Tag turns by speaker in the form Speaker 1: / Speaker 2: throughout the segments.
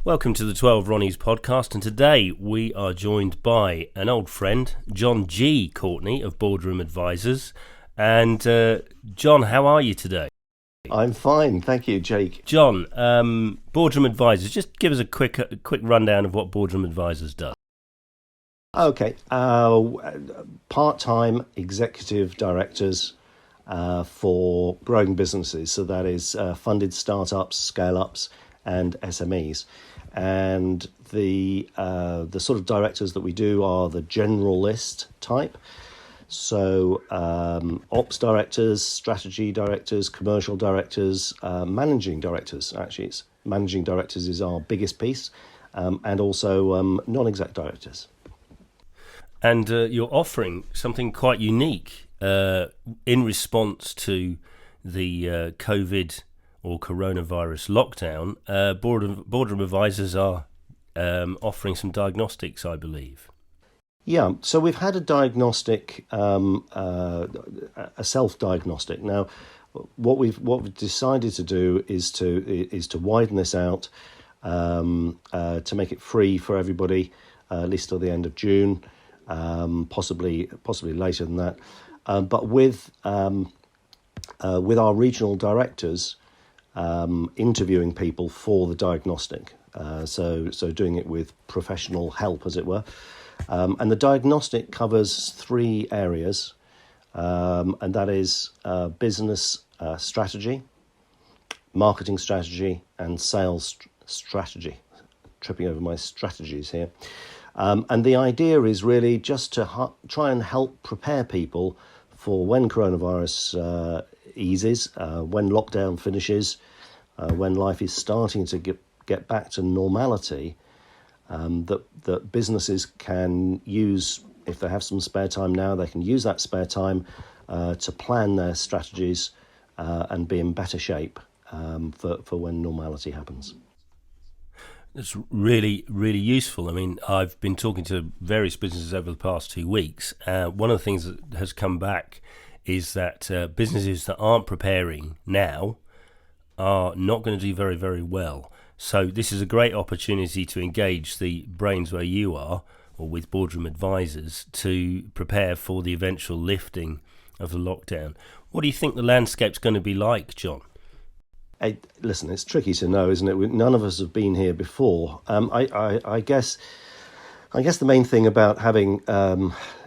Speaker 1: Welcome to the 12 Ronnies podcast, and today we are joined by an old friend, John G. Courtney of Boardroom Advisors. And John, how are you today?
Speaker 2: I'm fine, thank you, Jake.
Speaker 1: John, Boardroom Advisors, just give us a quick rundown of what Boardroom Advisors does.
Speaker 2: Okay, part-time executive directors for growing businesses. So that is funded startups, scale-ups, and SMEs. And the sort of directors that we do are the generalist type. So ops directors, strategy directors, commercial directors, managing directors. Actually, managing directors is our biggest piece, and also non-exec directors.
Speaker 1: And you're offering something quite unique in response to the COVID or coronavirus lockdown. Boardroom Advisors are offering some diagnostics, I believe.
Speaker 2: Yeah, so we've had a diagnostic, a self-diagnostic. Now, what we've decided to do is to widen this out, to make it free for everybody, at least till the end of June, possibly later than that. But with our regional directors interviewing people for the diagnostic, so doing it with professional help, as it were. And the diagnostic covers three areas, and that is business strategy, marketing strategy, and sales strategy. Tripping over my strategies here. And the idea is really just to try and help prepare people for when coronavirus eases, when lockdown finishes, when life is starting to get back to normality. That businesses can use, if they have some spare time now, they can use that spare time to plan their strategies and be in better shape for when normality happens.
Speaker 1: It's really, really useful. I mean, I've been talking to various businesses over the past 2 weeks. One of the things that has come back is that businesses that aren't preparing now are not going to do very, very well. So this is a great opportunity to engage the brains where you are, or with Boardroom Advisors, to prepare for the eventual lifting of the lockdown. What do you think the landscape's going to be like, John?
Speaker 2: Hey, listen, it's tricky to know, isn't it? None of us have been here before. I guess the main thing about having,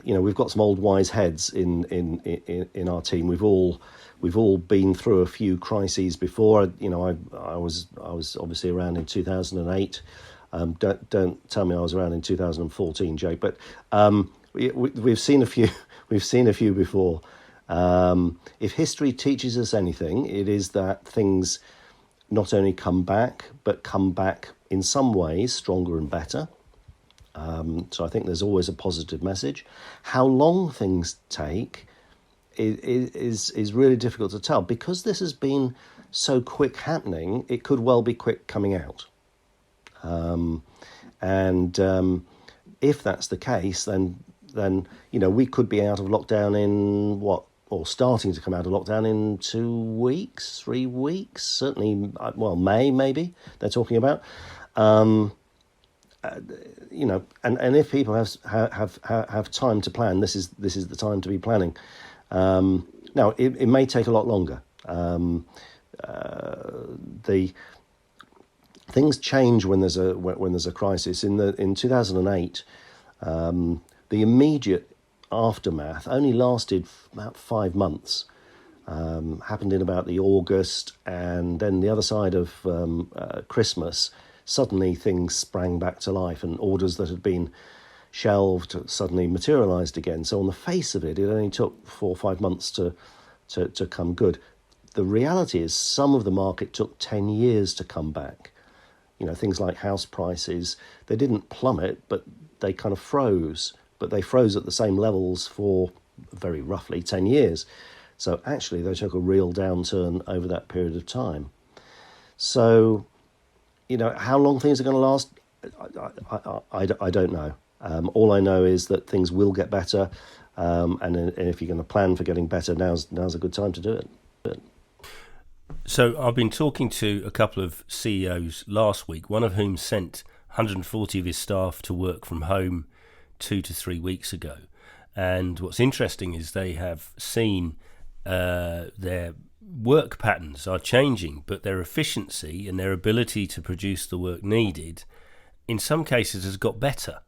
Speaker 2: we've got some old wise heads in our team. We've all been through a few crises before. I was obviously around in 2008. Don't tell me I was around in 2014, Jake. But we've seen a few. We've seen a few before. If history teaches us anything, it is that things not only come back, but come back in some ways stronger and better. So I think there's always a positive message. How long things take is really difficult to tell. Because this has been so quick happening, it could well be quick coming out. If that's the case, then we could be out of lockdown in or starting to come out of lockdown in 2 weeks, 3 weeks, certainly, May maybe they're talking about. And if people have time to plan, this is the time to be planning. Now it may take a lot longer. The things change when there's a crisis. In 2008, the immediate aftermath only lasted about 5 months. Happened in about the August, and then the other side of Christmas, suddenly things sprang back to life, and orders that had been shelved suddenly materialised again. So on the face of it, it only took 4 or 5 months to come good. The reality is some of the market took 10 years to come back. Things like house prices, they didn't plummet, but they kind of froze. But they froze at the same levels for very roughly 10 years. So actually they took a real downturn over that period of time. So, how long things are going to last, I don't know. All I know is that things will get better, and if you're going to plan for getting better, now's a good time to do it.
Speaker 1: So I've been talking to a couple of CEOs last week, one of whom sent 140 of his staff to work from home 2 to 3 weeks ago. And what's interesting is they have seen their work patterns are changing, but their efficiency and their ability to produce the work needed in some cases has got better.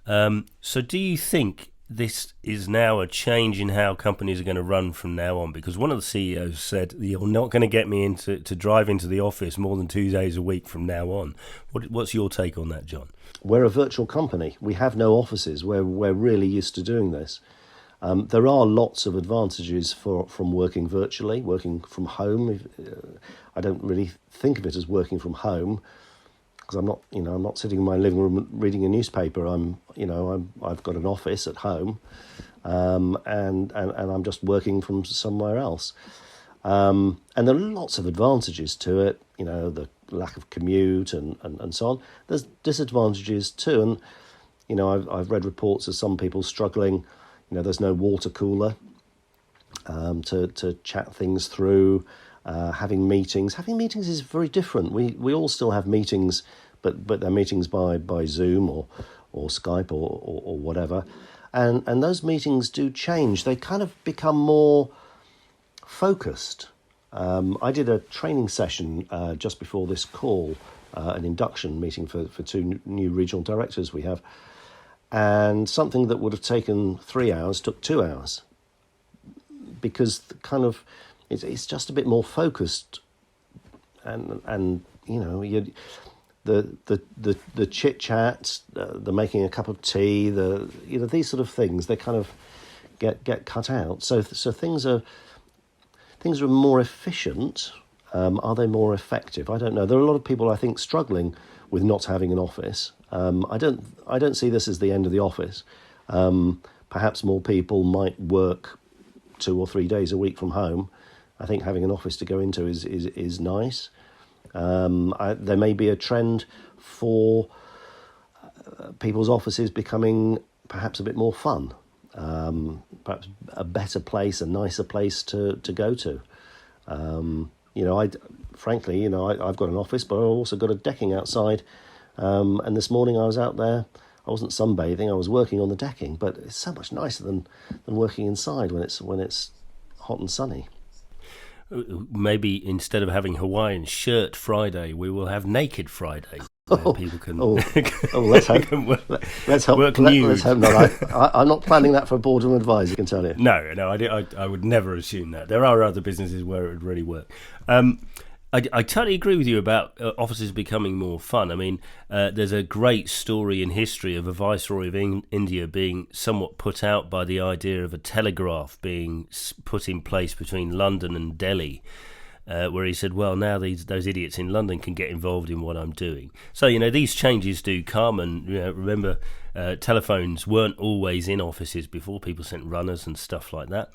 Speaker 1: So do you think this is now a change in how companies are going to run from now on? Because one of the CEOs said, you're not going to get me to drive into the office more than 2 days a week from now on. What's your take on that, John?
Speaker 2: We're a virtual company. We have no offices. We're really used to doing this. There are lots of advantages from working virtually, working from home. I don't really think of it as working from home, because I'm not sitting in my living room reading a newspaper. I've got an office at home, and I'm just working from somewhere else. And there are lots of advantages to it. The lack of commute and so on. There's disadvantages too, and I've read reports of some people struggling. There's no water cooler to chat things through. Having meetings is very different. We all still have meetings, but they're meetings by Zoom or Skype or whatever, and those meetings do change. They kind of become more focused. I did a training session just before this call, an induction meeting for two new regional directors we have, and something that would have taken 3 hours took 2 hours, because it's just a bit more focused, and the chit chat, the making a cup of tea, these sort of things, they kind of get cut out. So things are more efficient. Are they more effective? I don't know. There are a lot of people, I think, struggling with not having an office. I don't see this as the end of the office. Perhaps more people might work 2 or 3 days a week from home. I think having an office to go into is nice. There may be a trend for people's offices becoming perhaps a bit more fun, perhaps a better place, a nicer place to go to. I've got an office, but I've also got a decking outside. And this morning I was out there. I wasn't sunbathing. I was working on the decking, but it's so much nicer than working inside when it's hot and sunny.
Speaker 1: Maybe instead of having Hawaiian shirt Friday, we will have naked Friday. People can.
Speaker 2: Let's hope not. I'm not planning that for a boardroom advisor, I can tell you.
Speaker 1: No, I would never assume that. There are other businesses where it would really work. I totally agree with you about offices becoming more fun. I mean, there's a great story in history of a viceroy of India being somewhat put out by the idea of a telegraph being put in place between London and Delhi, where he said, well, now those idiots in London can get involved in what I'm doing. So, these changes do come, and remember, telephones weren't always in offices before. People sent runners and stuff like that.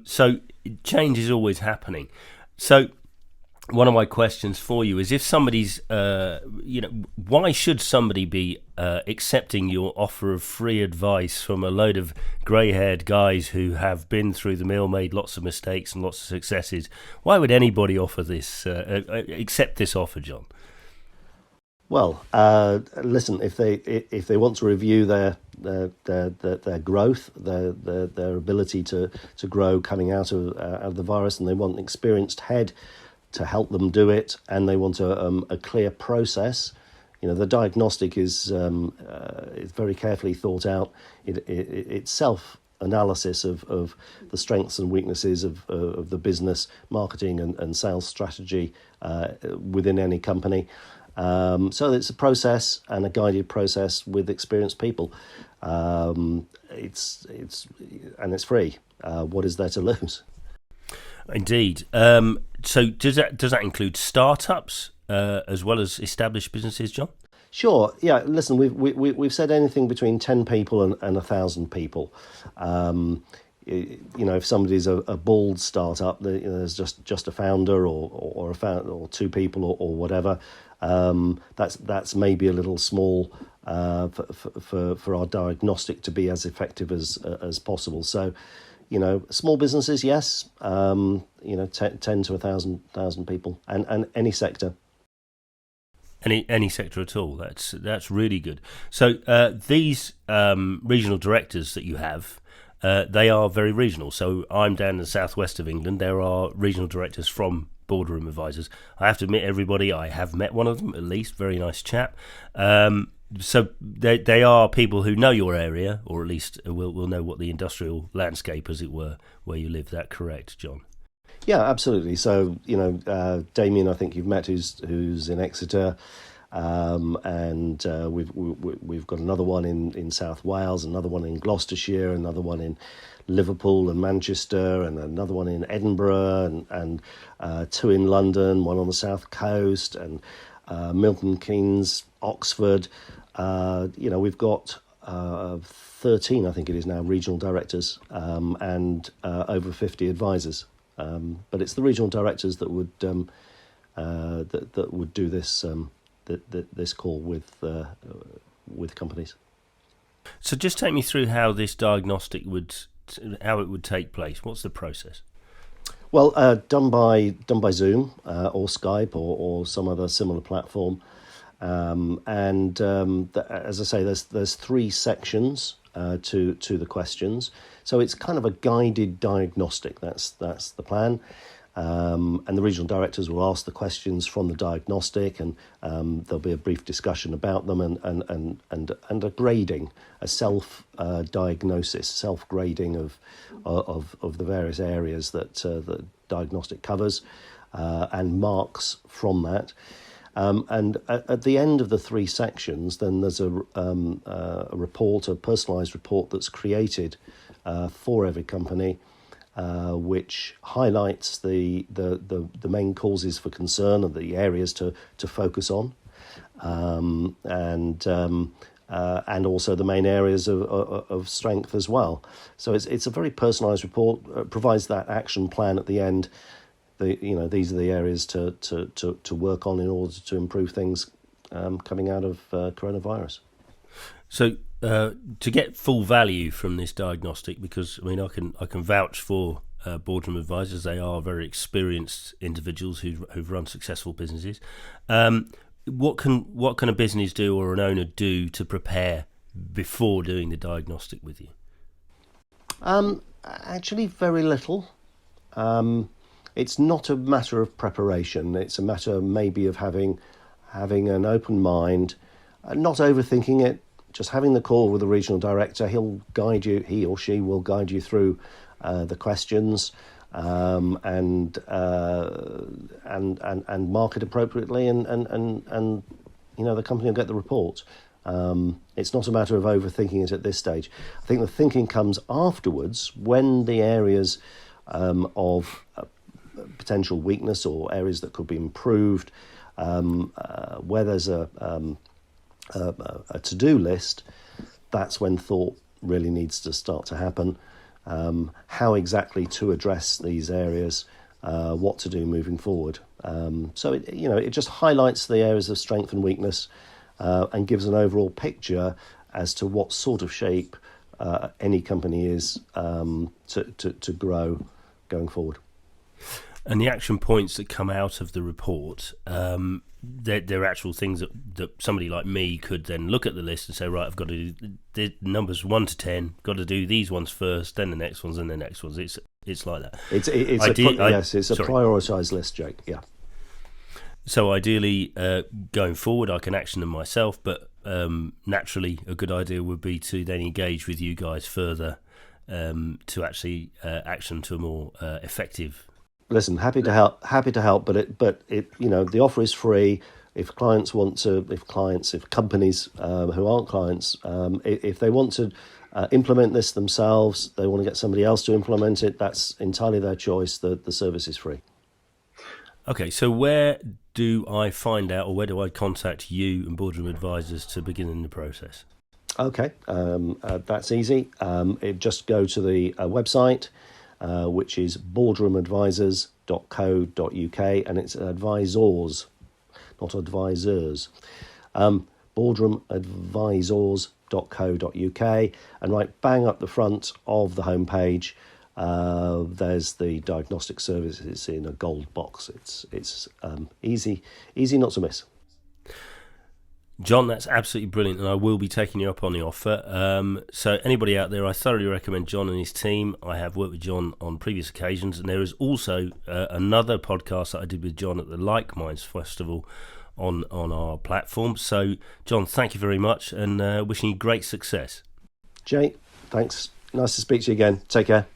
Speaker 1: So change is always happening. So one of my questions for you is, if somebody's, why should somebody be accepting your offer of free advice from a load of grey-haired guys who have been through the mill, made lots of mistakes and lots of successes? Why would anybody offer this, accept this offer, John?
Speaker 2: Well, listen, if they want to review their growth, their ability to grow coming out of the virus, and they want an experienced head to help them do it, and they want a clear process. The diagnostic is very carefully thought out. It's self-analysis of the strengths and weaknesses of the business, marketing and sales strategy within any company. So it's a process, and a guided process with experienced people. It's free. What is there to lose?
Speaker 1: Indeed. So does that include startups as well as established businesses, John?
Speaker 2: Sure. Yeah. Listen, we've said anything between 10 people and 1,000 people. If somebody's a bald startup, there's just a founder or a founder or 2 people or whatever. That's maybe a little small for our diagnostic to be as effective as possible. So, Small businesses, yes. 10 to 1,000 people, and any sector.
Speaker 1: Any sector at all. That's really good. So these regional directors that you have, they are very regional. So I'm down in the southwest of England. There are regional directors from Boardroom Advisors. I have to admit, everybody, I have met one of them at least. Very nice chap. So they are people who know your area, or at least will know what the industrial landscape, as it were, where you live. That correct, John?
Speaker 2: Yeah, absolutely. So Damien, I think you've met, who's in Exeter, and we've got another one in South Wales, another one in Gloucestershire, another one in Liverpool and Manchester, and another one in Edinburgh, and two in London, one on the south coast, and Milton Keynes, Oxford. We've got 13, I think it is now, regional directors, and over 50 advisors. But it's the regional directors that would that would do this this call with companies.
Speaker 1: So just take me through how this diagnostic would take place. What's the process?
Speaker 2: Well, done by Zoom or Skype or some other similar platform, as I say, there's three sections to the questions. So it's kind of a guided diagnostic. That's the plan. And the regional directors will ask the questions from the diagnostic, and there'll be a brief discussion about them, and a grading, a self-diagnosis, self-grading of the various areas that the diagnostic covers, and marks from that. And at the end of the three sections, then there's a report, a personalised report that's created for every company, which highlights the main causes for concern and the areas to focus on, and also the main areas of strength as well. So it's a very personalised report. Provides that action plan at the end. These are the areas to work on in order to improve things coming out of coronavirus.
Speaker 1: So to get full value from this diagnostic, because I can vouch for Boardroom Advisors. They are very experienced individuals who've run successful businesses. What can a business do, or an owner do, to prepare before doing the diagnostic with you?
Speaker 2: Actually, very little. It's not a matter of preparation. It's a matter maybe of having an open mind, not overthinking it. Just having the call with the regional director. He or she will guide you through the questions, and mark it appropriately, and the company will get the report. It's not a matter of overthinking it at this stage. I think the thinking comes afterwards, when the areas of potential weakness or areas that could be improved, where there's a to-do list. That's when thought really needs to start to happen. How exactly to address these areas, what to do moving forward. So it just highlights the areas of strength and weakness, and gives an overall picture as to what sort of shape any company is to grow going forward.
Speaker 1: And the action points that come out of the report, they're actual things that somebody like me could then look at the list and say, right, I've got to do the numbers 1 to 10, got to do these ones first, then the next ones, and the next ones. It's like that. It's a
Speaker 2: prioritised list, Jake. Yeah.
Speaker 1: So ideally, going forward, I can action them myself, but naturally, a good idea would be to then engage with you guys further, to actually action to a more effective.
Speaker 2: Listen, happy to help, but the offer is free. If companies who aren't clients, if they want to implement this themselves, they want to get somebody else to implement it, that's entirely their choice. The service is free.
Speaker 1: Okay, so where do I find out, or where do I contact you and Boardroom Advisors to begin in the process? Okay,
Speaker 2: that's easy. Just go to the website, which is boardroomadvisors.co.uk, and it's advisors, not advisors. Boardroomadvisors.co.uk, and right bang up the front of the homepage, There's the diagnostic service. It's in a gold box. It's easy not to miss.
Speaker 1: John, that's absolutely brilliant, and I will be taking you up on the offer. So anybody out there, I thoroughly recommend John and his team. I have worked with John on previous occasions, and there is also another podcast that I did with John at the Like Minds Festival on our platform. So, John, thank you very much, and wishing you great success.
Speaker 2: Jay, thanks. Nice to speak to you again. Take care.